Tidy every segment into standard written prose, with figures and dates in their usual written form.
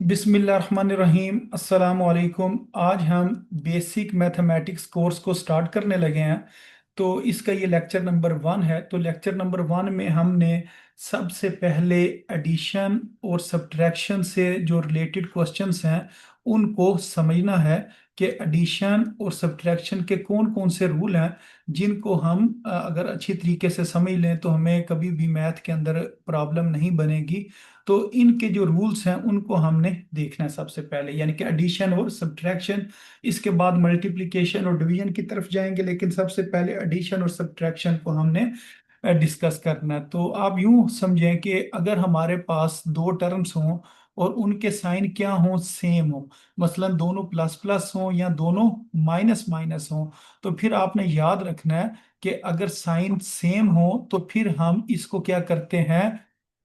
बिस्मिल्लाहिर्रहमानिर्रहीम अस्सलाम वालेकुम। आज हम बेसिक मैथमेटिक्स कोर्स को स्टार्ट करने लगे हैं। तो इसका ये लेक्चर नंबर 1 है। तो लेक्चर नंबर 1 में हमने सबसे पहले एडिशन और सब्ट्रैक्शन से जो रिलेटेड क्वेश्चंस हैं उनको समझना है कि एडिशन और सब्ट्रैक्शन के कौन कौन से रूल हैं जिनको हम अगर अच्छी तरीके से समझ लें तो हमें कभी भी मैथ के अंदर प्रॉब्लम नहीं बनेगी। तो इनके जो रूल्स हैं उनको हमने देखना है सबसे पहले, यानी कि एडिशन और सब्ट्रैक्शन। इसके बाद मल्टीप्लिकेशन और डिवीजन की तरफ जाएंगे, लेकिन सबसे पहले एडिशन और सब्ट्रैक्शन को हमने डिस्कस करना है। तो आप यूं समझें कि अगर हमारे पास दो टर्म्स हों और उनके साइन क्या हों, सेम हो, मसलन दोनों प्लस प्लस हों या दोनों माइनस माइनस हों, तो फिर आपने याद रखना है कि अगर साइन सेम हो तो फिर हम इसको क्या करते हैं,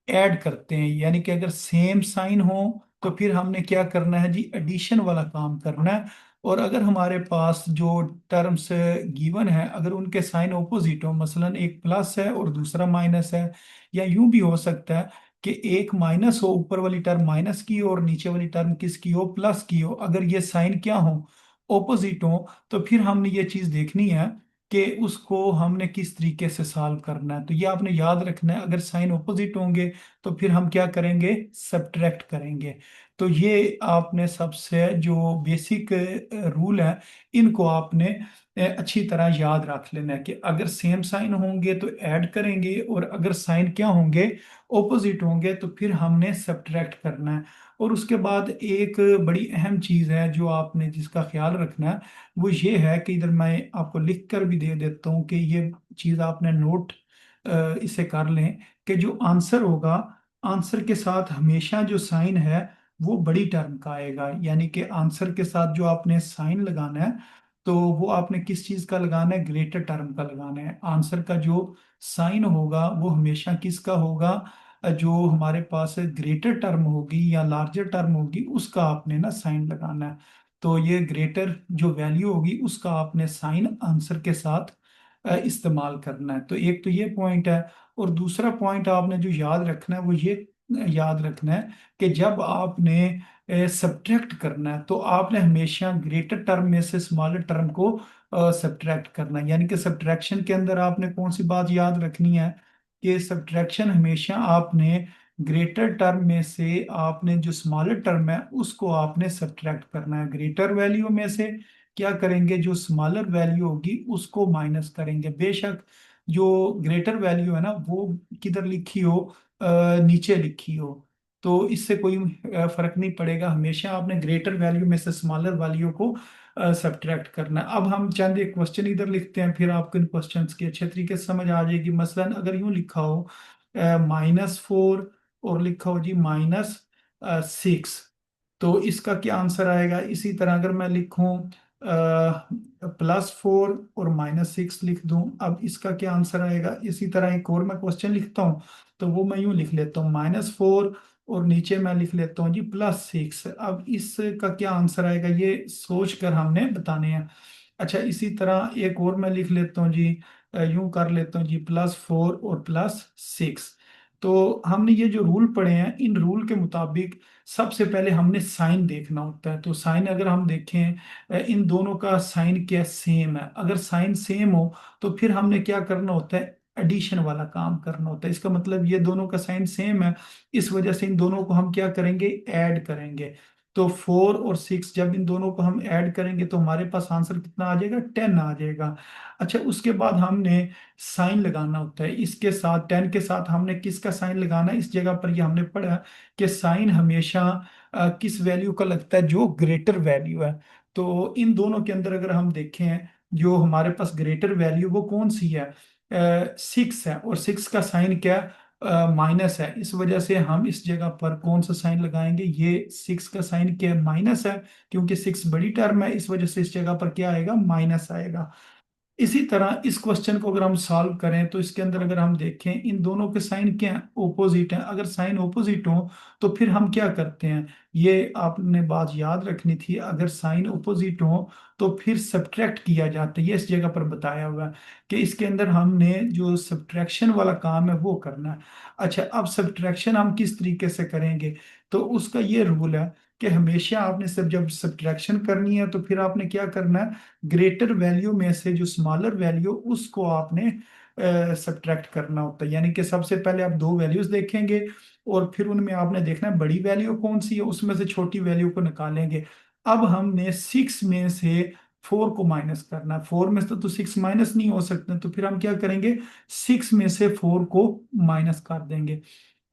ऐड करते हैं। यानी कि अगर सेम साइन हो तो फिर हमने क्या करना है जी, एडिशन वाला काम करना है। और अगर हमारे पास जो टर्म्स गिवन है अगर उनके साइन ऑपोजिट हो, मसलन एक प्लस है और दूसरा माइनस है, या यूं भी हो सकता है कि एक माइनस हो, ऊपर वाली टर्म माइनस की हो और नीचे वाली टर्म किसकी हो, प्लस की हो, अगर ये साइन क्या हो, ऑपोजिट हो, तो फिर हमने ये चीज देखनी है कि उसको हमने किस तरीके से सॉल्व करना है। तो ये आपने याद रखना है, अगर साइन ऑपोजिट होंगे तो फिर हम क्या करेंगे, सब्ट्रैक्ट करेंगे। तो ये आपने सबसे जो बेसिक रूल है इनको आपने अच्छी तरह याद रख लेना है कि अगर सेम साइन होंगे तो ऐड करेंगे, और अगर साइन क्या होंगे, ऑपोजिट होंगे, तो फिर हमने सब्ट्रैक्ट करना है। और उसके बाद एक बड़ी अहम चीज़ है जो आपने जिसका ख्याल रखना है, वो ये है कि इधर मैं आपको लिख कर भी दे देता हूँ कि ये चीज़ आपने नोट इसे कर लें कि जो आंसर होगा, आंसर के साथ हमेशा जो साइन है वो बड़ी टर्म का आएगा। यानी कि आंसर के साथ जो आपने साइन लगाना है तो वो आपने किस चीज का लगाना है, ग्रेटर टर्म का लगाना है। आंसर का जो साइन होगा वो हमेशा किसका होगा, जो हमारे पास ग्रेटर टर्म होगी या लार्जर टर्म होगी उसका आपने ना साइन लगाना है। तो ये ग्रेटर जो वैल्यू होगी उसका आपने साइन आंसर के साथ इस्तेमाल करना है। तो एक तो ये पॉइंट है। और दूसरा पॉइंट आपने जो याद रखना है वो ये याद रखना है कि जब आपने सब्ट्रैक्ट करना है तो आपने हमेशा ग्रेटर टर्म में से स्मॉलर टर्म को सब्ट्रैक्ट करना है। यानी कि सब्ट्रैक्शन के अंदर आपने कौन सी बात याद रखनी है कि सब्ट्रैक्शन हमेशा आपने ग्रेटर टर्म में से आपने जो स्मॉलर टर्म है उसको आपने सब्ट्रैक्ट करना है। ग्रेटर वैल्यू में से क्या करेंगे, जो स्मॉलर वैल्यू होगी उसको माइनस करेंगे। बेशक जो ग्रेटर वैल्यू है ना वो किधर लिखी हो, नीचे लिखी हो, तो इससे कोई फर्क नहीं पड़ेगा। हमेशा आपने ग्रेटर वैल्यू में से स्मॉलर वैल्यू को सब्ट्रैक्ट करना है। अब हम चंद एक क्वेश्चन इधर लिखते हैं, फिर आपको इन क्वेश्चंस की अच्छे तरीके से समझ आ जाएगी। मसलन अगर यूं लिखा हो -4 और लिखा हो जी -6, तो इसका क्या आंसर आएगा। इसी तरह अगर मैं लिखूं +4 और -6 लिख दूं, अब इसका क्या आंसर आएगा। इसी तरह एक और मैं क्वेश्चन लिखता हूं, तो वो मैं यूं लिख लेता हूँ -4 और नीचे मैं लिख लेता हूँ जी +6। अब इसका क्या आंसर आएगा ये सोच कर हमने बताने हैं। अच्छा, इसी तरह एक और मैं लिख लेता हूँ जी, यूं कर लेता हूँ जी +4 और +6। तो हमने ये जो रूल पढ़े हैं इन रूल के मुताबिक सबसे पहले हमने साइन देखना होता है। तो साइन अगर हम देखें, इन दोनों का साइन क्या सेम है। अगर साइन सेम हो तो फिर हमने क्या करना होता है, एडिशन वाला काम करना होता है। इसका मतलब ये दोनों का साइन सेम है, इस वजह से इन दोनों को हम क्या करेंगे, ऐड करेंगे। तो 4 और 6 जब इन दोनों को हम ऐड करेंगे तो हमारे पास आंसर कितना आ जाएगा, 10 आ जाएगा। अच्छा, उसके बाद हमने साइन लगाना होता है। इसके साथ 10 के साथ हमने किसका साइन लगाना है, इस जगह पर ये हमने पढ़ा कि साइन हमेशा किस वैल्यू का लगता है, जो ग्रेटर वैल्यू है। तो इन दोनों के अंदर अगर हम देखें जो हमारे पास ग्रेटर वैल्यू वो कौन सी है, 6 है, और 6 का साइन क्या, माइनस है। इस वजह से हम इस जगह पर कौन सा साइन लगाएंगे, ये 6 का साइन क्या है, माइनस है, क्योंकि 6 बड़ी टर्म है, इस वजह से इस जगह पर क्या आएगा, माइनस आएगा। इसी तरह इस क्वेश्चन को अगर हम सॉल्व करें तो इसके अंदर अगर हम देखें इन दोनों के साइन क्या हैं, ओपोजिट हैं। अगर साइन ओपोजिट हो तो फिर हम क्या करते हैं, ये आपने बात याद रखनी थी। अगर साइन ओपोजिट हो तो फिर सब्ट्रैक्ट किया जाता है। ये इस जगह पर बताया हुआ है कि इसके अंदर हमने जो सब्ट्रैक्शन वाला काम है वो करना है। अच्छा, अब सब्ट्रैक्शन हम किस तरीके से करेंगे, तो उसका ये रूल है कि हमेशा आपने सब जब सब्ट्रैक्शन करनी है तो फिर आपने क्या करना है, ग्रेटर वैल्यू में से जो स्मॉलर वैल्यू उसको आपने सब्ट्रैक्ट करना होता है। यानी कि सबसे पहले आप दो वैल्यूज देखेंगे और फिर उनमें आपने देखना है बड़ी वैल्यू कौन सी है, उसमें से छोटी वैल्यू को निकालेंगे। अब हमने 6 में से 4 को माइनस करना है। 4 में से तो 6 माइनस नहीं हो सकते, तो फिर हम क्या करेंगे, 6 में से 4 को माइनस कर देंगे।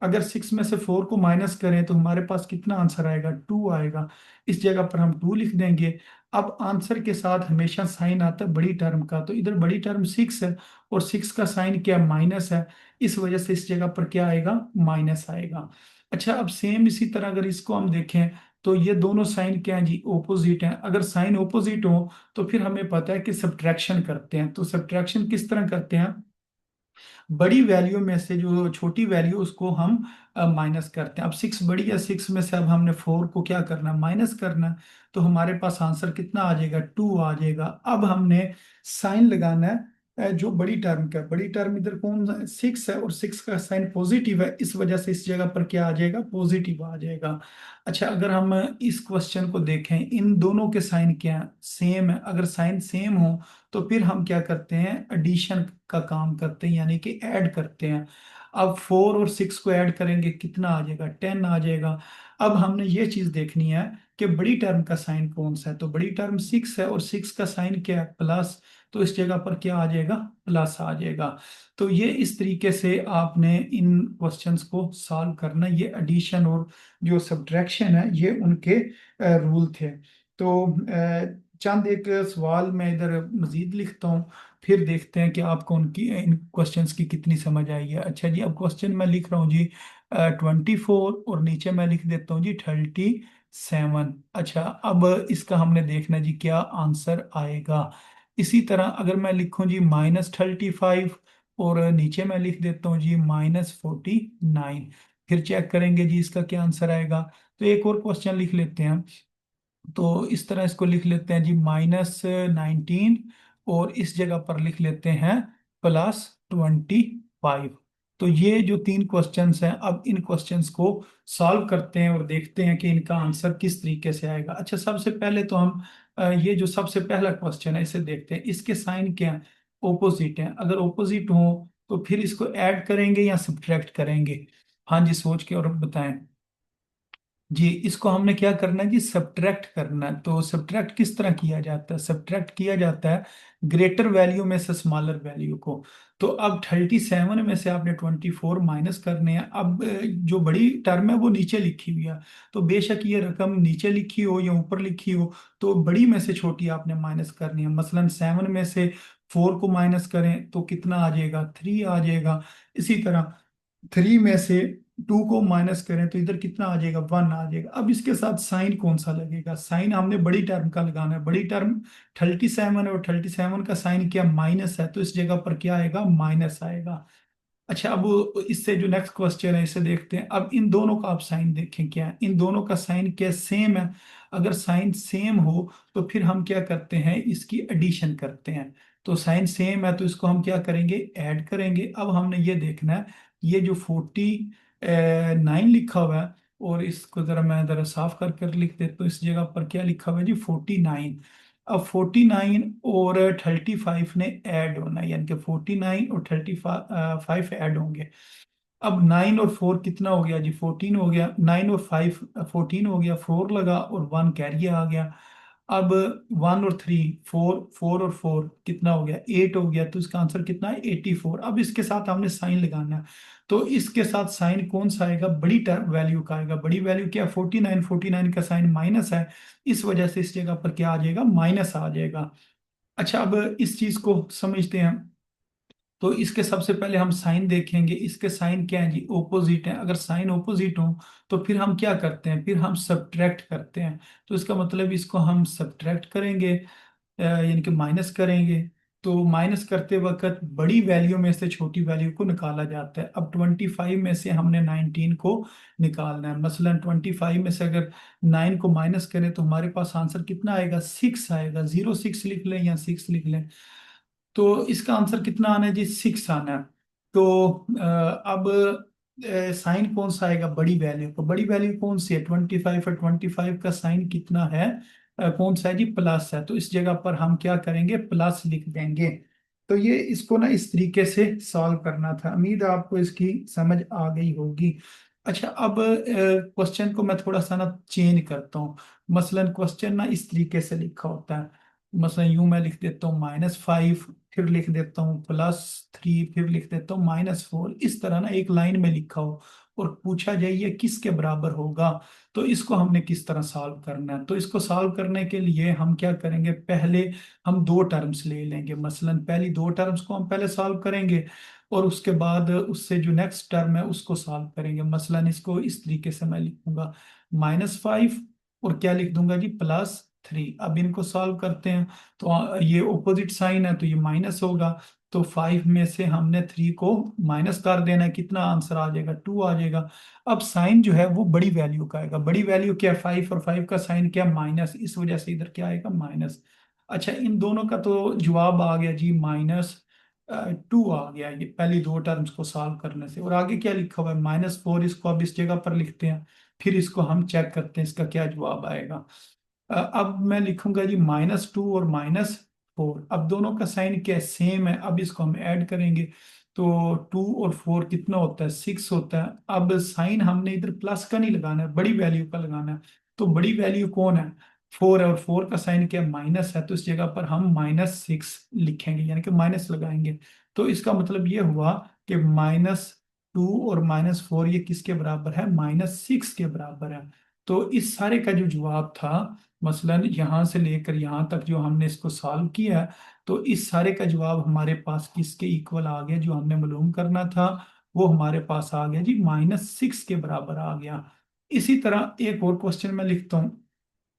अगर 6 में से 4 को माइनस करें तो हमारे पास कितना आंसर आएगा, 2 आएगा। इस जगह पर हम 2 लिख देंगे। अब आंसर के साथ हमेशा साइन आता है बड़ी टर्म का, तो इधर बड़ी टर्म 6 है और 6 का साइन क्या, माइनस है। इस वजह से इस जगह पर क्या आएगा, माइनस आएगा। अच्छा, अब सेम इसी तरह अगर इसको हम देखें तो ये दोनों साइन क्या है जी, ओपोजिट हैं। अगर साइन ओपोजिट हो तो फिर हमें पता है कि सब्ट्रैक्शन करते हैं। तो सब्ट्रैक्शन किस तरह करते हैं, बड़ी वैल्यू में से जो छोटी वैल्यू उसको हम माइनस करते हैं। अब 6 बड़ी है, 6 में से अब हमने 4 को क्या करना है, माइनस करना है। तो हमारे पास आंसर कितना आ जाएगा, 2 आ जाएगा। अब हमने साइन लगाना है जो बड़ी टर्म का, बड़ी टर्म इधर कौन 6 है और 6 का साइन पॉजिटिव है, इस वजह से इस जगह पर क्या आ जाएगा, पॉजिटिव आ जाएगा। अच्छा, अगर हम इस क्वेश्चन को देखें, इन दोनों के साइन क्या सेम है। अगर साइन सेम हो तो फिर हम क्या करते हैं, एडिशन का काम करते हैं, यानी कि ऐड करते हैं। अब 4 और 6 को ऐड करेंगे, कितना आ जाएगा, 10 आ जाएगा। अब हमने ये चीज देखनी है कि बड़ी टर्म का साइन कौन सा है। तो बड़ी टर्म 6 है और 6 का साइन क्या है, प्लस। तो इस जगह पर क्या आ जाएगा, प्लस आ जाएगा। तो ये इस तरीके से आपने इन क्वेश्चंस को सॉल्व करना है। ये एडिशन और जो सब्ट्रैक्शन है ये उनके रूल थे। तो चंद एक सवाल मैं इधर मजीद लिखता हूँ, फिर देखते हैं कि आपको उनकी इन क्वेश्चंस की कितनी समझ आई है। अच्छा जी, अब क्वेश्चन मैं लिख रहा हूँ जी 24 और नीचे मैं लिख देता हूँ जी 37। अच्छा, अब इसका हमने देखना जी क्या आंसर आएगा। इसी तरह अगर मैं लिखूँ जी -35 और नीचे मैं लिख देता हूँ जी -49, फिर चेक करेंगे जी इसका क्या आंसर आएगा। तो एक और क्वेश्चन लिख लेते हैं। तो इस तरह इसको लिख लेते हैं जी -19 और इस जगह पर लिख लेते हैं +25। तो ये जो तीन क्वेश्चंस हैं, अब इन क्वेश्चंस को सॉल्व करते हैं और देखते हैं कि इनका आंसर किस तरीके से आएगा। अच्छा, सबसे पहले तो हम ये जो सबसे पहला क्वेश्चन है इसे देखते हैं। इसके साइन क्या है, ओपोजिट है। अगर ओपोजिट हो तो फिर इसको ऐड करेंगे या सब्ट्रैक्ट करेंगे। हाँ जी, सोच के और बताएं जी। इसको हमने क्या करना है जी, सब्ट्रैक्ट करना है। तो सब्ट्रैक्ट किस तरह किया जाता है, सब्ट्रैक्ट किया जाता है ग्रेटर वैल्यू में से स्मॉलर वैल्यू को। तो अब 37 में से आपने 24 माइनस करने हैं। अब जो बड़ी टर्म है वो नीचे लिखी हुई है, तो बेशक ये रकम नीचे लिखी हो या ऊपर लिखी हो, तो बड़ी में से छोटी आपने माइनस करनी है। मसलन 7 में से 4 को माइनस करें तो कितना आ जाएगा, 3 आ जाएगा। इसी तरह 3 में से 2 को माइनस करें तो इधर कितना आ जाएगा, 1 आ जाएगा। अब इसके साथ साइन कौन सा लगेगा, साइन हमने बड़ी टर्म का लगाना है। बड़ी टर्म 37 है और 37 का साइन क्या, माइनस है, तो इस जगह पर क्या आएगा, माइनस आएगा। अच्छा, अब इससे जो नेक्स्ट क्वेश्चन है इसे देखते हैं। अब इन दोनों का आप साइन देखें, क्या है इन दोनों का साइन, क्या सेम है। अगर साइन सेम हो तो फिर हम क्या करते हैं, इसकी एडिशन करते हैं। तो साइन सेम है तो इसको हम क्या करेंगे, ऐड करेंगे। अब हमने ये देखना है, ये जो 49 लिखा हुआ है, और इसको जरा मैं जरा साफ कर कर लिख देता हूँ। इस जगह पर क्या लिखा हुआ है जी, 49। अब 49 और 35 ने ऐड होना है, यानी कि 49 और 35 ऐड होंगे। अब 9 और 4 कितना हो गया जी, 14 हो गया। 9 और 5 14 हो गया, 4 लगा और 1 कैरी आ गया। अब 1 और 3 4, 4 और 4 कितना हो गया, 8 हो गया। तो इसका आंसर कितना है, 84। अब इसके साथ हमने साइन लगाना है। तो इसके साथ साइन कौन सा आएगा, बड़ी टर्म वैल्यू का आएगा। बड़ी वैल्यू क्या, 49, 49 का साइन माइनस है, इस वजह से इस जगह पर क्या आ जाएगा, माइनस आ जाएगा। अच्छा, अब इस चीज को समझते हैं। तो इसके सबसे पहले हम साइन देखेंगे। इसके साइन क्या है जी, ओपोजिट है। अगर साइन ओपोजिट हो तो फिर हम क्या करते हैं, फिर हम सब्ट्रैक्ट करते हैं। तो इसका मतलब इसको हम सब्ट्रैक्ट करेंगे, यानी कि माइनस करेंगे। तो माइनस करते वक्त बड़ी वैल्यू में से छोटी वैल्यू को निकाला जाता है। अब 25 में से हमने 19 को निकालना है। मसलन 25 में से अगर 9 को माइनस करें तो हमारे पास आंसर कितना आएगा, 6 आएगा। 06 लिख लें या 6 लिख लें, तो इसका आंसर कितना आना है जी, 6 आना है। तो अब साइन कौन सा आएगा, बड़ी वैल्यू का। बड़ी वैल्यू कौन सी है, 25 है। 25 का साइन कितना है, कौन सा है जी, प्लस है। तो इस जगह पर हम क्या करेंगे, प्लस लिख देंगे। तो ये इसको ना इस तरीके से सॉल्व करना था। उम्मीद है आपको इसकी समझ आ गई होगी। अच्छा, अब क्वेश्चन को मैं थोड़ा सा ना चेंज करता हूँ। मसलन क्वेश्चन ना इस तरीके से लिखा होता है। मसलन यूं मैं लिख देता हूँ -5, फिर लिख देता हूँ +3, फिर लिख देता हूँ -4। इस तरह ना एक लाइन में लिखा हो और पूछा जाए ये किसके बराबर होगा, तो इसको हमने किस तरह सॉल्व करना है। तो इसको सॉल्व करने के लिए हम क्या करेंगे, पहले हम दो टर्म्स ले लेंगे। मसलन पहली दो टर्म्स को हम पहले सॉल्व करेंगे और उसके बाद उससे जो नेक्स्ट टर्म है उसको सॉल्व करेंगे। मसलन इसको इस तरीके से मैं लिखूंगा -5 और क्या लिख दूंगा जी, +3। अब इनको सॉल्व करते हैं तो ये ऑपोजिट साइन है तो ये माइनस होगा। तो 5 में से हमने 3 को माइनस कर देना है, कितना आंसर आ जाएगा, 2 आ जाएगा। अब साइन जो है वो बड़ी वैल्यू का आएगा। बड़ी वैल्यू क्या है, 5, और 5 का साइन क्या, माइनस, इस वजह से इधर क्या आएगा, माइनस। अच्छा, इन दोनों का तो जवाब आ गया जी, -2 आ गया ये पहली दो टर्म्स को सॉल्व करने से। और आगे क्या लिखा हुआ है, -4। इसको अब इस जगह पर लिखते हैं, फिर इसको हम चेक करते हैं इसका क्या जवाब आएगा। अब मैं लिखूंगा जी -2 और -4। अब दोनों का साइन क्या है, सेम है। अब इसको हम ऐड करेंगे तो 2 और 4 कितना होता है, 6 होता है। अब साइन हमने इधर प्लस का नहीं लगाना है, बड़ी वैल्यू का लगाना है। तो बड़ी वैल्यू कौन है, 4 है, और 4 का साइन क्या है, माइनस है। तो इस जगह पर हम -6 लिखेंगे, यानी कि माइनस लगाएंगे। तो इसका मतलब ये हुआ कि -2 और -4 ये किसके बराबर है, -6 के बराबर है। तो इस सारे का जो जवाब था, मसलन यहाँ से लेकर यहाँ तक जो हमने इसको सॉल्व किया, तो इस सारे का जवाब हमारे पास किसके इक्वल आ गया, जो हमने मालूम करना था वो हमारे पास आ गया जी, -6 के बराबर आ गया। इसी तरह एक और क्वेश्चन मैं लिखता हूँ।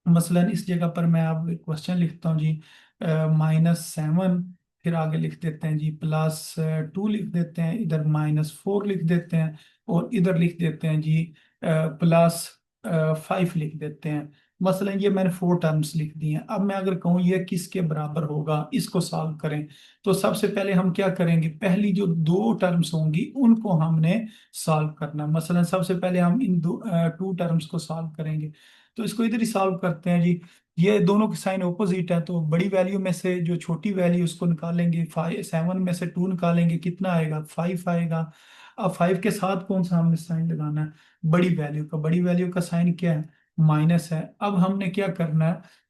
मसलन इस जगह पर मैं अब क्वेश्चन लिखता हूँ जी, -7, फिर आगे लिख देते हैं जी +2 लिख देते हैं, इधर -4 लिख देते हैं, और इधर लिख देते हैं जी +5 लिख देते हैं। मसलन ये मैंने 4 टर्म्स लिख दी हैं। अब मैं अगर कहूँ ये किसके बराबर होगा, इसको सॉल्व करें, तो सबसे पहले हम क्या करेंगे, पहली जो दो टर्म्स होंगी उनको हमने सॉल्व करना है। मसलन सबसे पहले हम इन 2 टर्म्स को सॉल्व करेंगे। तो इसको इधर ही सॉल्व करते हैं जी। ये दोनों के साइन ऑपोजिट है, तो बड़ी वैल्यू में से जो छोटी वैल्यू उसको निकालेंगे, 7 में से 2 निकालेंगे, कितना आएगा, 5 आएगा। अब 5 के साथ कौन सा हमने साइन लगाना है, बड़ी वैल्यू का। बड़ी वैल्यू का साइन क्या है, माइनस है। अब हमने क्या करना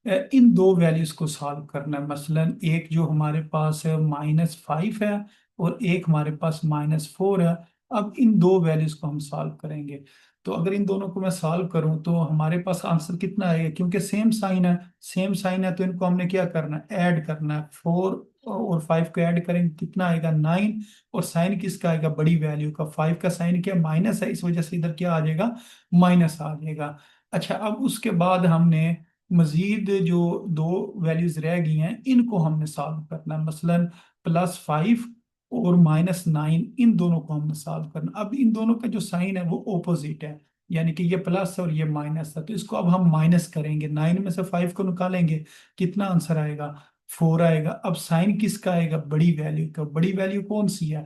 है, इन दो वैल्यूज को सॉल्व करना है। मसलन एक जो हमारे पास है -5 है, और एक हमारे पास -4 है। अब इन दो वैल्यूज को हम सॉल्व करेंगे। तो अगर इन दोनों को मैं सॉल्व करूं तो हमारे पास आंसर कितना आएगा, क्योंकि सेम साइन है। सेम साइन है तो इनको हमने क्या करना है, ऐड करना है। 4 और 5 को ऐड करेंगे, कितना आएगा, 9। और साइन किसका आएगा, बड़ी वैल्यू का। 5 का साइन क्या, माइनस है, इस वजह से इधर क्या आ जाएगा, माइनस आ जाएगा। अच्छा, अब उसके बाद हमने मजीद जो दो वैल्यूज रह गई हैं इनको हमने सॉल्व करना है। मसलन +5 और -9, इन दोनों को हमने सॉल्व करना। अब इन दोनों का जो साइन है वो ऑपोजिट है, यानी कि ये प्लस है और ये माइनस है। तो इसको अब हम माइनस करेंगे, 9 में से 5 को निकालेंगे, कितना आंसर आएगा, 4 आएगा। अब साइन किसका आएगा, बड़ी वैल्यू का। बड़ी वैल्यू कौन सी है,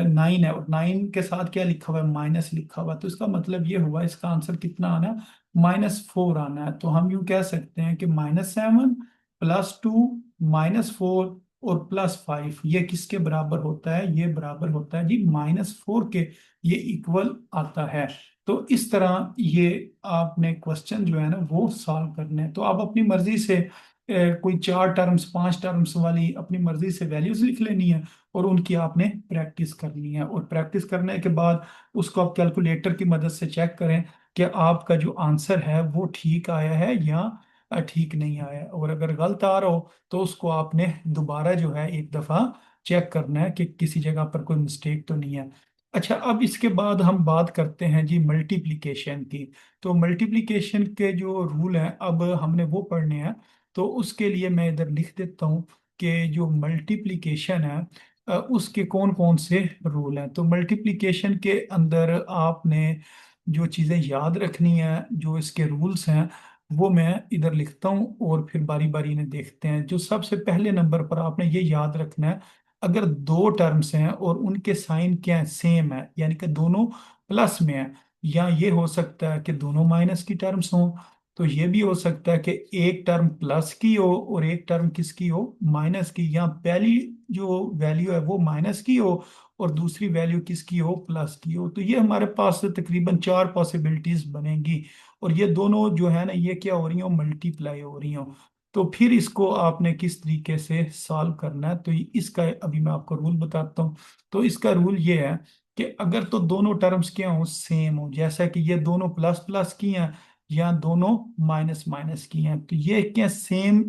9 है, और 9 के साथ क्या लिखा हुआ है, माइनस लिखा हुआ है। तो इसका मतलब ये हुआ इसका आंसर कितना आना है, -4 आना है। तो हम यूं कह सकते हैं कि -7 +2 -4 और +5 ये किसके बराबर होता है, ये बराबर होता है जी -4 के, ये इक्वल आता है। तो इस तरह ये आपने क्वेश्चन जो है ना वो सॉल्व करने हैं। तो आप अपनी मर्जी से कोई 4 टर्म्स 5 टर्म्स वाली अपनी मर्जी से वैल्यूज लिख लेनी है, और उनकी आपने प्रैक्टिस करनी है। और प्रैक्टिस करने के बाद उसको आप कैलकुलेटर की मदद से चेक करें कि आपका जो आंसर है वो ठीक आया है या ठीक नहीं आया है। और अगर गलत आ रहा हो तो उसको आपने दोबारा जो है एक दफ़ा चेक करना है कि किसी जगह पर कोई मिस्टेक तो नहीं है। अच्छा, अब इसके बाद हम बात करते हैं जी मल्टीप्लिकेशन की। तो मल्टीप्लिकेशन के जो रूल हैं अब हमने वो पढ़ने हैं। तो उसके लिए मैं इधर लिख देता हूँ कि जो मल्टीप्लिकेशन है उसके कौन कौन से रूल हैं। तो मल्टीप्लिकेशन के अंदर आपने जो चीज़ें याद रखनी है, जो इसके रूल्स हैं, वो मैं इधर लिखता हूँ और फिर बारी बारी इन्हें देखते हैं। जो सबसे पहले नंबर पर आपने ये याद रखना है, अगर दो टर्म्स हैं और उनके साइन क्या है, सेम है, यानी कि दोनों प्लस में है, या ये हो सकता है कि दोनों माइनस की टर्म्स हों। तो ये भी हो सकता है कि एक टर्म प्लस की हो और एक टर्म किसकी हो, माइनस की, या पहली जो वैल्यू है वो माइनस की हो और दूसरी वैल्यू किसकी हो, प्लस की हो। तो ये हमारे पास तकरीबन चार पॉसिबिलिटीज बनेंगी, और ये दोनों जो है ना ये क्या हो रही हो, मल्टीप्लाई हो रही हो। तो फिर इसको आपने किस तरीके से सॉल्व करना है, तो इसका अभी मैं आपको रूल बताता हूँ। तो इसका रूल ये है कि अगर तो दोनों टर्म्स क्या हो, सेम हो, जैसा कि ये दोनों प्लस प्लस की हैं या दोनों माइनस माइनस की हैं, तो ये क्या सेम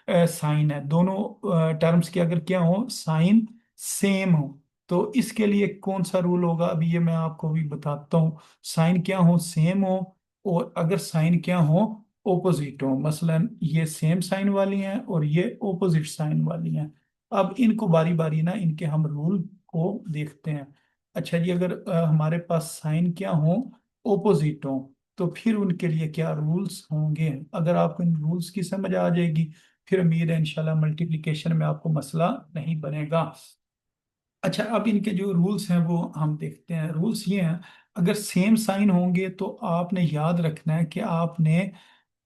साइन है, दोनों टर्म्स के अगर क्या हो, साइन सेम हो, तो इसके लिए कौन सा रूल होगा, अभी ये मैं आपको भी बताता हूँ। साइन क्या हो, सेम हो, और अगर साइन क्या हो, ओपोजिट हो, मसलन ये सेम साइन वाली हैं और ये ओपोजिट साइन वाली हैं। अब इनको बारी बारी ना इनके हम रूल को देखते हैं। अच्छा जी, अगर हमारे पास साइन क्या हो, ओपोजिट हो, तो फिर उनके लिए क्या रूल्स होंगे। अगर आपको इन रूल्स की समझ आ जाएगी, फिर उम्मीद है इंशाल्लाह मल्टीप्लिकेशन में आपको मसला नहीं बनेगा। अच्छा, अब इनके जो रूल्स हैं वो हम देखते हैं। रूल्स ये हैं, अगर सेम साइन होंगे तो आपने याद रखना है कि आपने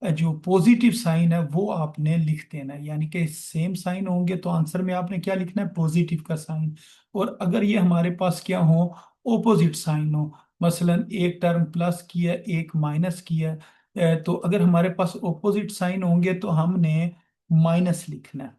जो पॉजिटिव साइन है वो आपने लिख देना है, यानी कि सेम साइन होंगे तो आंसर में आपने क्या लिखना है, पॉजिटिव का साइन। और अगर ये हमारे पास क्या हो, ओपोजिट साइन हो, मसलन एक टर्म प्लस की है एक माइनस की है, तो अगर हमारे पास ओपोजिट साइन होंगे तो हमने माइनस लिखना है।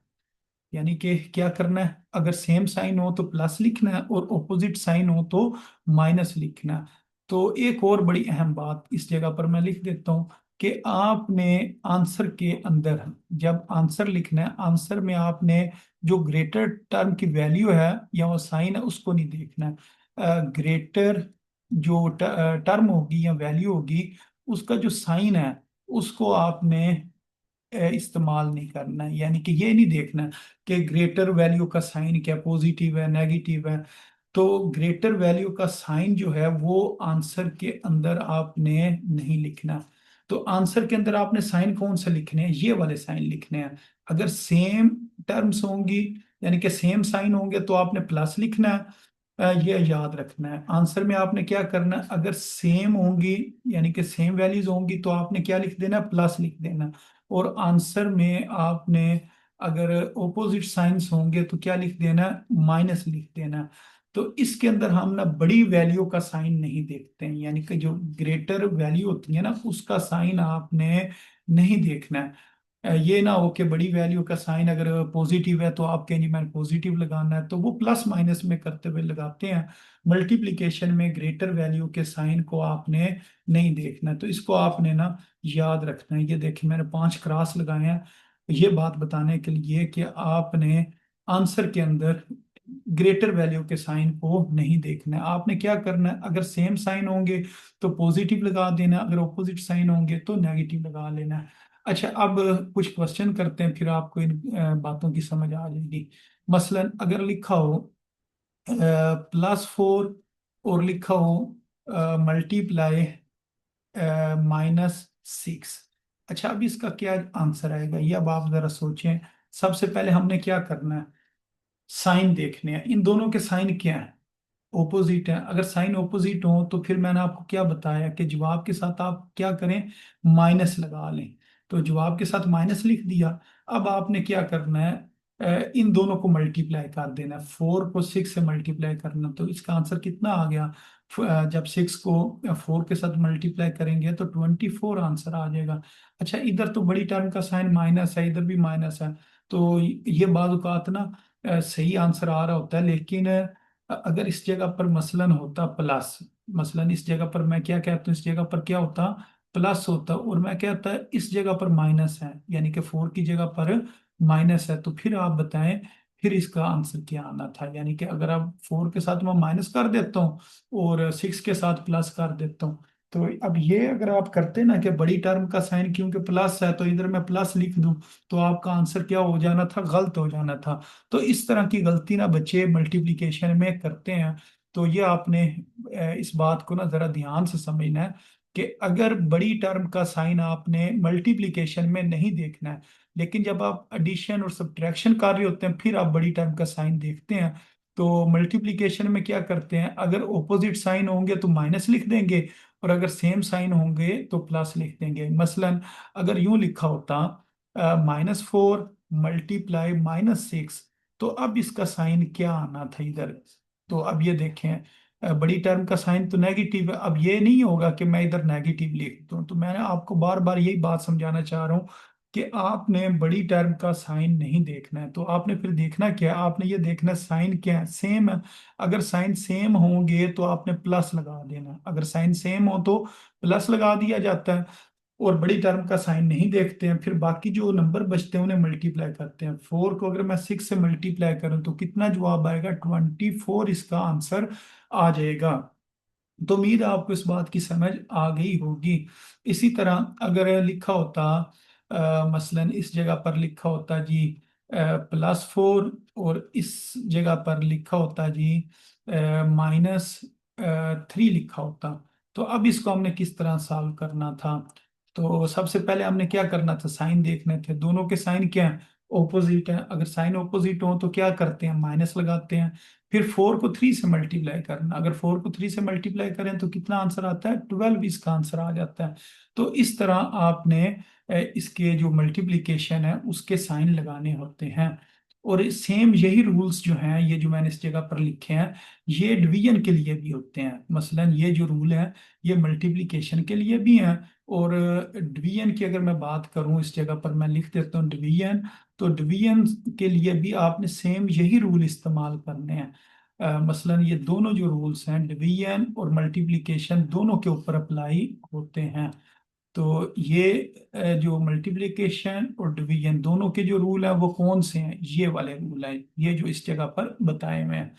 यानी कि क्या करना है, अगर सेम साइन हो तो प्लस लिखना है और ऑपोजिट साइन हो तो माइनस लिखना है। तो एक और बड़ी अहम बात इस जगह पर मैं लिख देता हूँ कि आपने आंसर के अंदर जब आंसर लिखना है, आंसर में आपने जो ग्रेटर टर्म की वैल्यू है या वो साइन है उसको नहीं देखना है। ग्रेटर जो टर्म होगी या वैल्यू होगी, उसका जो साइन है उसको आपने इस्तेमाल नहीं करना है। यानी कि ये नहीं देखना है कि ग्रेटर वैल्यू का साइन क्या पॉजिटिव है नेगेटिव है। तो ग्रेटर वैल्यू का साइन जो है वो आंसर के अंदर आपने नहीं लिखना। तो आंसर के अंदर आपने साइन कौन से लिखने हैं, ये वाले साइन लिखने हैं। अगर सेम टर्म्स होंगी यानी कि सेम साइन होंगे तो आपने प्लस लिखना है। ये याद रखना है। आंसर में आपने क्या करना है, अगर सेम होंगी यानी कि सेम वैल्यूज होंगी तो आपने क्या लिख देना, प्लस लिख देना। और आंसर में आपने अगर ओपोजिट साइंस होंगे तो क्या लिख देना, माइनस लिख देना। तो इसके अंदर हम ना बड़ी वैल्यू का साइन नहीं देखते हैं, यानी कि जो ग्रेटर वैल्यू होती है ना उसका साइन आपने नहीं देखना है। ये ना हो कि बड़ी वैल्यू का साइन अगर पॉजिटिव है तो आप कहेंगे मैंने पॉजिटिव लगाना है, तो वो प्लस माइनस में करते हुए लगाते हैं। मल्टीप्लिकेशन में ग्रेटर वैल्यू के साइन को आपने नहीं देखना है, तो इसको आपने ना याद रखना है। ये देखिए मैंने 5 क्रॉस लगाए हैं, ये बात बताने के लिए कि आपने आंसर के अंदर ग्रेटर वैल्यू के साइन को नहीं देखना है। आपने क्या करना है, अगर सेम साइन होंगे तो पॉजिटिव लगा देना, अगर ऑपोजिट साइन होंगे तो नेगेटिव लगा लेना है। अच्छा, अब कुछ क्वेश्चन करते हैं, फिर आपको इन बातों की समझ आ जाएगी। मसलन अगर लिखा हो +4 और लिखा हो मल्टीप्लाई -6। अच्छा, अब इसका क्या आंसर आएगा ये अब आप जरा सोचें। सबसे पहले हमने क्या करना है, साइन देखने हैं, इन दोनों के साइन क्या है, ओपोजिट है। अगर साइन ओपोजिट हो तो फिर मैंने आपको क्या बताया कि जवाब के साथ आप क्या करें, माइनस लगा लें। तो जवाब के साथ माइनस लिख दिया। अब आपने क्या करना है, इन दोनों को मल्टीप्लाई कर देना है, 4 को 6 से मल्टीप्लाई करना। तो इसका आंसर कितना आ गया, जब 6 को 4 के साथ मल्टीप्लाई करेंगे तो 24 आंसर आ जाएगा। अच्छा, इधर तो बड़ी टर्म का साइन माइनस है, इधर भी माइनस है, तो ये बात औकात ना सही आंसर आ रहा होता है। लेकिन अगर इस जगह पर मसलन होता प्लस, मसलन इस जगह पर मैं क्या कहता हूँ, इस जगह पर क्या होता, प्लस होता, और मैं कहता इस जगह पर माइनस है, यानी कि 4 की जगह पर माइनस है, तो फिर आप बताएं फिर इसका आंसर क्या आना था। यानी कि अगर आप 4 के साथ मैं माइनस कर देता हूँ और 6 के साथ प्लस कर देता हूँ, तो अब ये अगर आप करते ना कि बड़ी टर्म का साइन क्योंकि प्लस है तो इधर मैं प्लस लिख दूं, तो आपका आंसर क्या हो जाना था, गलत हो जाना था। तो इस तरह की गलती ना बच्चे मल्टीप्लिकेशन में करते हैं। तो ये आपने इस बात को ना जरा ध्यान से समझना है कि अगर बड़ी टर्म का साइन आपने मल्टीप्लिकेशन में नहीं देखना है, लेकिन जब आप एडिशन और सब्ट्रैक्शन कर रहे होते हैं फिर आप बड़ी टर्म का साइन देखते हैं। तो मल्टीप्लिकेशन में क्या करते हैं, अगर ऑपोजिट साइन होंगे तो माइनस लिख देंगे, और अगर सेम साइन होंगे तो प्लस लिख देंगे। मसलन अगर यूं लिखा होता -4 मल्टीप्लाई -6, तो अब इसका साइन क्या आना था इधर। तो अब ये देखें, बड़ी टर्म का साइन तो नेगेटिव है। अब ये नहीं होगा कि मैं इधर नेगेटिव लिख दूं। तो मैंने आपको बार बार यही बात समझाना चाह रहा हूँ कि आपने बड़ी टर्म का साइन नहीं देखना है। तो आपने फिर देखना क्या है, आपने ये देखना है साइन क्या है, सेम है। अगर साइन सेम होंगे तो आपने प्लस लगा देना, अगर साइन सेम हो तो प्लस लगा दिया जाता है। और बड़ी टर्म का साइन नहीं देखते हैं, फिर बाकी जो नंबर बचते हैं उन्हें मल्टीप्लाई करते हैं। 4 को अगर मैं 6 से मल्टीप्लाई करूं तो कितना जवाब आएगा, 24 इसका आंसर आ जाएगा। तो उम्मीद है आपको इस बात की समझ आ गई होगी। इसी तरह अगर लिखा होता मसलन इस जगह पर लिखा होता जी +4, और इस जगह पर लिखा होता जी -3 लिखा होता, तो अब इसको हमने किस तरह सॉल्व करना था। तो सबसे पहले हमने क्या करना था, साइन देखने थे। दोनों के साइन क्या है, ऑपोजिट है। अगर साइन ऑपोजिट हो तो क्या करते हैं, माइनस लगाते हैं। फिर 4 को 3 से मल्टीप्लाई करना, अगर 4 को 3 से मल्टीप्लाई करें तो कितना आंसर आता है, 12 इसका आंसर आ जाता है। तो इस तरह आपने इसके जो मल्टीप्लिकेशन है उसके साइन लगाने होते हैं। और सेम यही रूल्स जो हैं, ये जो मैंने इस जगह पर लिखे हैं, ये डिवीजन के लिए भी होते हैं। मसलन ये जो रूल है ये मल्टीप्लिकेशन के लिए भी हैं। और डिवीजन की अगर मैं बात करूं, इस जगह पर मैं लिख देता हूँ डिवीजन। तो डिवीजन के लिए भी आपने सेम यही रूल इस्तेमाल करने हैं। मसलन ये दोनों जो रूल्स हैं, डिवीजन और मल्टीप्लिकेशन, दोनों के ऊपर अप्लाई होते हैं। तो ये जो मल्टीप्लिकेशन और डिवीजन दोनों के जो रूल हैं वो कौन से हैं, ये वाले रूल हैं, ये जो इस जगह पर बताए हुए हैं।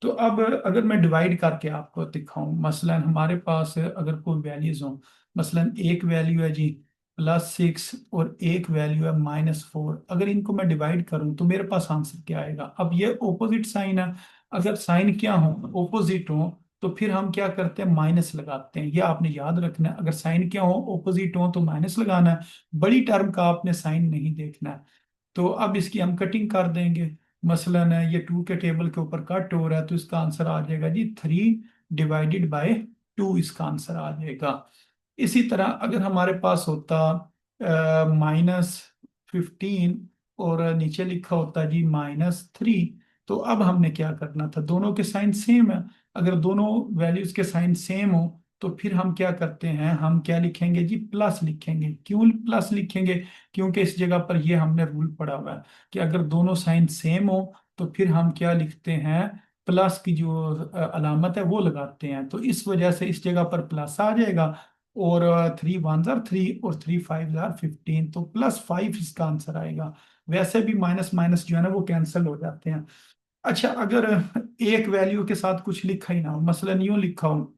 तो अब अगर मैं डिवाइड करके आपको दिखाऊं, मसलन हमारे पास अगर कोई वैल्यूज हो, मसलन एक वैल्यू है जी +6 और एक वैल्यू है -4, अगर इनको मैं डिवाइड करूं तो मेरे पास आंसर क्या आएगा। अब ये ऑपोजिट साइन है, अगर साइन क्या हो, ऑपोजिट हो, तो फिर हम क्या करते हैं, माइनस लगाते हैं। ये आपने याद रखना है, अगर साइन क्या हो, ऑपोजिट हो, तो माइनस लगाना है। बड़ी टर्म का आपने साइन नहीं देखना है। तो अब इसकी हम कटिंग कर देंगे। मसलन है ये 2 के टेबल के ऊपर कट हो रहा है, तो इसका आंसर आ जाएगा जी 3/2 इसका आंसर आ जाएगा। इसी तरह अगर हमारे पास होता -15 और नीचे लिखा होता जी -3, तो अब हमने क्या करना था, दोनों के साइन सेम है। अगर दोनों वैल्यूज के साइन सेम हो तो फिर हम क्या करते हैं, हम क्या लिखेंगे जी, प्लस लिखेंगे। क्यों प्लस लिखेंगे, क्योंकि इस जगह पर ये हमने रूल पढ़ा हुआ है कि अगर दोनों साइन सेम हो तो फिर हम क्या लिखते हैं, प्लस की जो अलामत है वो लगाते हैं। तो इस वजह से इस जगह पर प्लस आ जाएगा। और 3 1 3 और 3 5 15, तो +5 इसका आंसर आएगा। वैसे भी माइनस माइनस जो है ना वो कैंसिल हो जाते हैं। अच्छा, अगर एक वैल्यू के साथ कुछ लिखा ही ना हो, मसलन यूं लिखा हो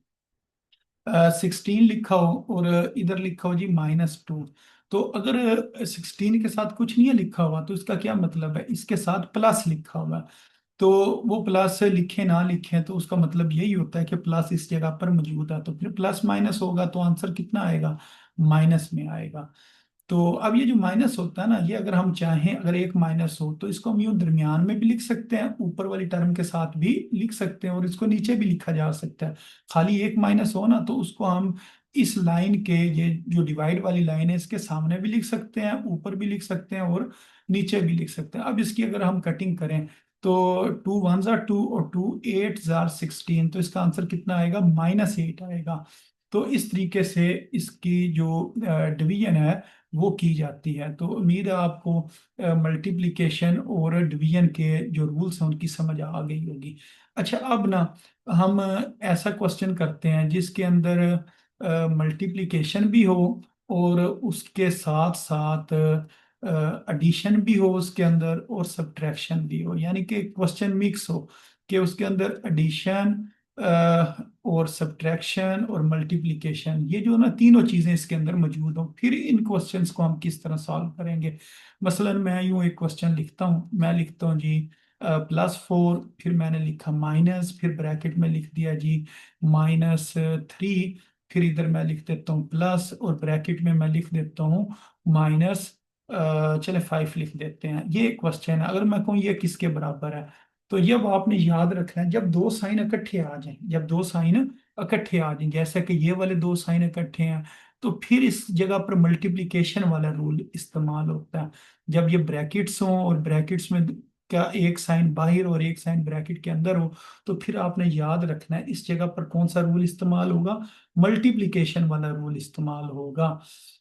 16 लिखा हो और इधर लिखा हो जी -2, तो अगर 16 के साथ कुछ नहीं है लिखा हुआ तो इसका क्या मतलब है, इसके साथ प्लस लिखा हुआ है। तो वो प्लस लिखे ना लिखे तो उसका मतलब यही होता है कि प्लस इस जगह पर मौजूद है, तो फिर प्लस माइनस होगा तो आंसर कितना आएगा, माइनस में आएगा। तो अब ये जो माइनस होता है ना, ये अगर हम चाहें, अगर एक माइनस हो तो इसको हम यूं दरमियान में भी लिख सकते हैं, ऊपर वाली टर्म के साथ भी लिख सकते हैं, और इसको नीचे भी लिखा जा सकता है। खाली एक माइनस हो ना तो उसको हम इस लाइन के, ये जो डिवाइड वाली लाइन है इसके सामने भी लिख सकते हैं, ऊपर भी लिख सकते हैं और नीचे भी लिख सकते हैं। अब इसकी अगर हम कटिंग करें तो 2 1 2 और 2 8 16, तो इसका आंसर कितना आएगा, -8 आएगा। तो इस तरीके से इसकी जो डिवीजन है वो की जाती है। तो उम्मीद है आपको मल्टीप्लिकेशन और डिवीजन के जो रूल्स हैं उनकी समझ आ गई होगी। अच्छा, अब ना हम ऐसा क्वेश्चन करते हैं जिसके अंदर मल्टीप्लिकेशन भी हो और उसके साथ साथ एडिशन भी हो उसके अंदर, और सब्ट्रैक्शन भी हो, यानी कि क्वेश्चन मिक्स हो, कि उसके अंदर एडिशन और सब्ट्रैक्शन और मल्टीप्लिकेशन, ये जो ना तीनों चीजें इसके अंदर मौजूद हो, फिर इन क्वेश्चंस को हम किस तरह सॉल्व करेंगे। मसलन मैं यूं एक क्वेश्चन लिखता हूं, मैं लिखता हूं जी +4, फिर मैंने लिखा माइनस, फिर ब्रैकेट में लिख दिया जी -3, फिर इधर मैं लिख देता हूँ प्लस, और ब्रैकेट में मैं लिख देता हूँ माइनस, चले 5 लिख देते हैं। ये क्वेश्चन है, अगर मैं कहूँ ये किसके बराबर है, तो जब आपने याद रखना है, जब दो साइन इकट्ठे आ जाएं, जब दो साइन इकट्ठे आ जाएं, जैसे कि ये वाले दो साइन इकट्ठे हैं, तो फिर इस जगह पर मल्टीप्लिकेशन वाला रूल इस्तेमाल होता है। जब ये ब्रैकेट्स हों और ब्रैकेट्स में क्या एक साइन बाहर और एक साइन ब्रैकेट के अंदर हो, तो फिर आपने याद रखना है इस जगह पर कौन सा रूल इस्तेमाल होगा, मल्टीप्लिकेशन वाला रूल इस्तेमाल होगा।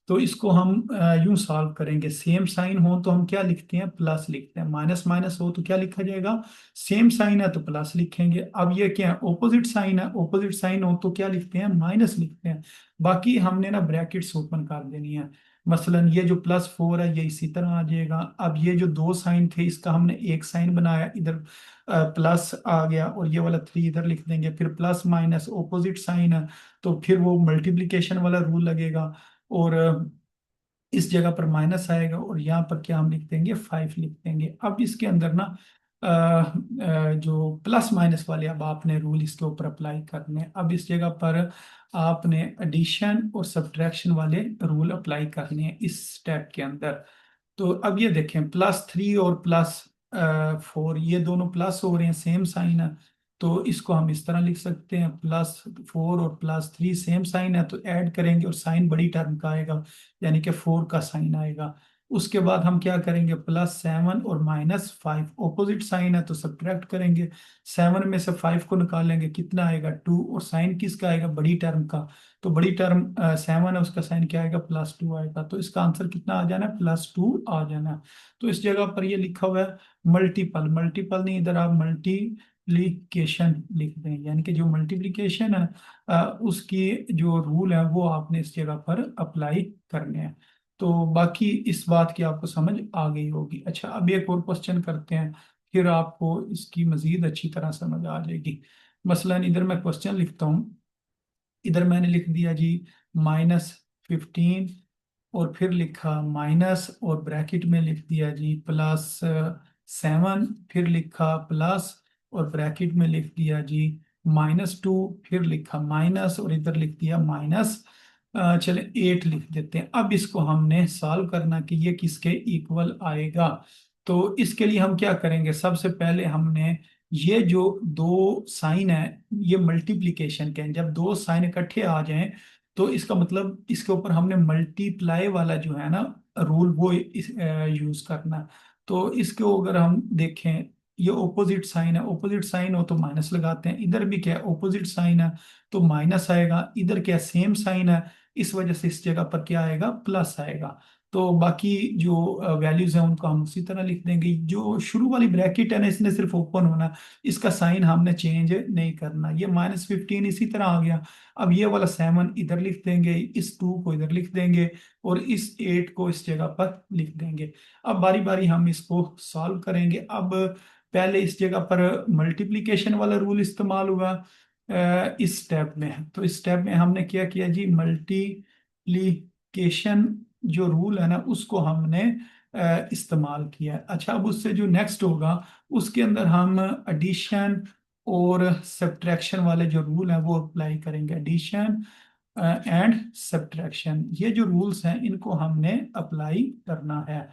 तो इसको हम यूं सॉल्व करेंगे, सेम साइन हो तो हम क्या लिखते हैं, प्लस लिखते हैं, माइनस माइनस हो तो क्या लिखा जाएगा, सेम साइन है तो प्लस लिखेंगे। अब ये क्या है, ऑपोजिट साइन है, ऑपोजिट साइन हो तो क्या लिखते हैं, माइनस लिखते हैं। बाकी हमने ना ब्रैकेट्स ओपन कर देनी है। मसलन ये जो +4 है ये इसी तरह आ जाएगा। अब ये जो दो साइन थे इसका हमने एक साइन बनाया, इधर प्लस आ गया, और ये वाला 3 इधर लिख देंगे। फिर प्लस माइनस ऑपोजिट साइन है, तो फिर वो मल्टीप्लिकेशन वाला रूल लगेगा, और इस जगह पर माइनस आएगा, और यहाँ पर क्या हम लिख देंगे, 5 लिख देंगे। अब इसके अंदर ना जो प्लस माइनस वाले अब आपने रूल इसके ऊपर अप्लाई करने हैं। अब इस जगह पर आपने एडिशन और सब्ट्रैक्शन वाले रूल अप्लाई करने हैं इस स्टेप के अंदर। तो अब ये देखें, +3 और +4 ये दोनों प्लस हो रहे हैं, सेम साइन है, तो इसको हम इस तरह लिख सकते हैं, +4 और +3 सेम साइन है तो ऐड करेंगे और साइन बड़ी टर्म का आएगा, यानी कि 4 का साइन आएगा। उसके बाद हम क्या करेंगे, +7 और -5 ऑपोजिट साइन है तो सब्ट्रैक्ट करेंगे, 7 में से 5 को निकालेंगे, कितना आएगा, 2, और साइन किसका आएगा, बड़ी टर्म का। तो बड़ी टर्म 7 है, उसका साइन क्या आएगा, +2 आएगा। तो इसका आंसर कितना आ जाना है, +2 आ जाना है। तो इस जगह पर ये लिखा हुआ है मल्टीपल, मल्टीपल नहीं, इधर आप मल्टीप्लीकेशन लिख दें, यानी कि जो मल्टीप्लीकेशन है उसकी जो रूल है वो आपने इस जगह पर अप्लाई करने हैं। तो बाकी इस बात की आपको समझ आ गई होगी। अच्छा, अब एक और क्वेश्चन करते हैं, फिर आपको इसकी मजीद अच्छी तरह समझ आ जाएगी। मसलन इधर मैं क्वेश्चन लिखता हूँ, इधर मैंने लिख दिया जी -15, और फिर लिखा माइनस, और ब्रैकेट में लिख दिया जी +7, फिर लिखा प्लस, और ब्रैकेट में लिख दिया जी -2, फिर लिखा माइनस, और इधर लिख दिया माइनस, चले 8 लिख देते हैं। अब इसको हमने सॉल्व करना कि ये किसके इक्वल आएगा। तो इसके लिए हम क्या करेंगे, सबसे पहले हमने ये जो दो साइन है ये मल्टीप्लिकेशन के हैं, जब दो साइन इकट्ठे आ जाएं तो इसका मतलब इसके ऊपर हमने मल्टीप्लाई वाला जो है ना रूल वो यूज करना है। तो इसको अगर हम देखें, ये ऑपोजिट साइन है, ऑपोजिट साइन हो तो माइनस लगाते हैं, इधर भी क्या है, ऑपोजिट साइन है तो माइनस आएगा, इधर क्या सेम साइन है, इस वजह से इस जगह पर क्या आएगा, प्लस आएगा। तो बाकी जो वैल्यूज हैं उनको हम उसी तरह लिख देंगे। जो शुरू वाली ब्रैकेट है ना इसने सिर्फ ओपन होना है, इसका साइन हमने चेंज नहीं करना। ये -15 इसी तरह आ गया। अब ये वाला 7 इधर लिख देंगे, इस 2 को इधर लिख देंगे, और इस 8 को इस जगह पर लिख देंगे। अब बारी बारी हम इसको सॉल्व करेंगे। अब पहले इस जगह पर मल्टीप्लिकेशन वाला रूल इस्तेमाल हुआ इस स्टेप में। तो इस स्टेप में हमने क्या किया जी, मल्टीप्लिकेशन जो रूल है ना उसको हमने इस्तेमाल किया है। अच्छा, अब उससे जो नेक्स्ट होगा उसके अंदर हम एडिशन और सब्ट्रैक्शन वाले जो रूल हैं वो अप्लाई करेंगे। एडिशन एंड सब्ट्रैक्शन, ये जो रूल्स हैं इनको हमने अप्लाई करना है।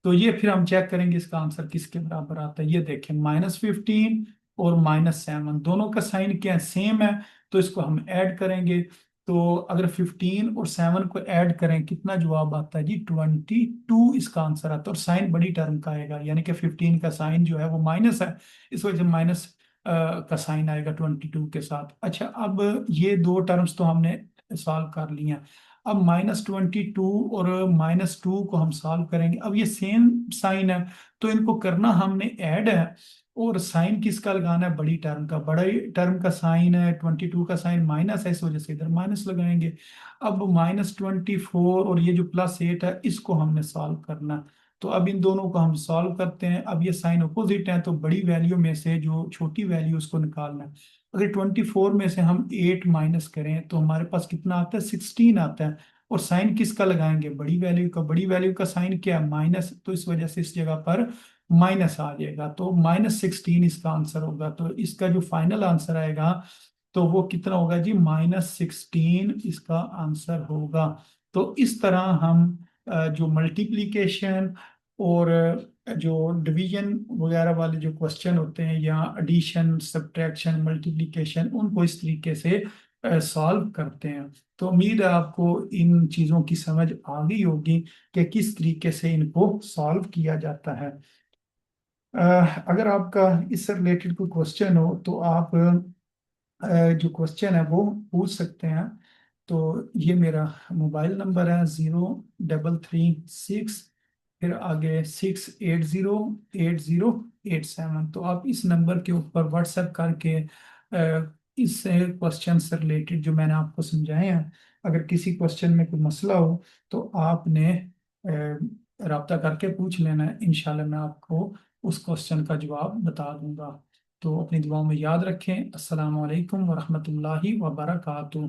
तो ये फिर हम चेक करेंगे इसका आंसर किसके बराबर आता है। ये देखें, -15 और -7 दोनों का साइन क्या है, सेम है, तो इसको हम ऐड करेंगे। तो अगर 15 और 7 को ऐड करें कितना जवाब आता है जी, 22 इसका आंसर आता है, और साइन बड़ी टर्म का आएगा, यानी कि 15 का साइन जो है वो माइनस है, इस वजह से माइनस का साइन आएगा 22 के साथ। अच्छा, अब ये दो टर्म्स तो हमने सॉल्व कर ली हैं। अब -22 और -2 को हम सॉल्व करेंगे। अब ये सेम साइन है तो इनको करना हमने ऐड है, और साइन किसका लगाना है, बड़ी टर्म का। बड़ी टर्म का साइन है, 22 का साइन माइनस है, इस वजह से इधर माइनस लगाएंगे। अब -24 और ये जो +8 है इसको हमने सॉल्व करना है। तो अब इन दोनों को हम सॉल्व करते हैं। अब ये साइन अपोजिट है तो बड़ी वैल्यू में से जो छोटी वैल्यू उसको निकालना है। अगर 24 में से हम 8 माइनस करें तो हमारे पास कितना आता है, 16 आता है। और साइन किसका लगाएंगे, बड़ी वैल्यू का। बड़ी वैल्यू का साइन क्या है, माइनस, तो इस वजह से इस जगह पर माइनस आ जाएगा। तो -16 इसका आंसर होगा। तो इसका जो फाइनल आंसर आएगा तो वो कितना होगा जी, -16 इसका आंसर होगा। तो इस तरह हम जो मल्टीप्लिकेशन और जो डिवीजन वगैरह वाले जो क्वेश्चन होते हैं या एडिशन सब्ट्रैक्शन मल्टीप्लिकेशन, उनको इस तरीके से सॉल्व करते हैं। तो उम्मीद है आपको इन चीज़ों की समझ आ गई होगी कि किस तरीके से इनको सॉल्व किया जाता है। अगर आपका इससे रिलेटेड कोई क्वेश्चन हो तो आप जो क्वेश्चन है वो पूछ सकते हैं। तो ये मेरा मोबाइल नंबर है 03336, फिर आगे 6808087। तो आप इस नंबर के ऊपर व्हाट्सएप करके इस क्वेश्चन से रिलेटेड जो मैंने आपको समझाए हैं, अगर किसी क्वेश्चन में कोई मसला हो तो आपने रब्ता करके पूछ लेना है। इंशाल्लाह मैं आपको उस क्वेश्चन का जवाब बता दूंगा। तो अपनी दुआओं में याद रखें। अस्सलाम वालेकुम वरहमतुल्लाहि वबरकातुहू।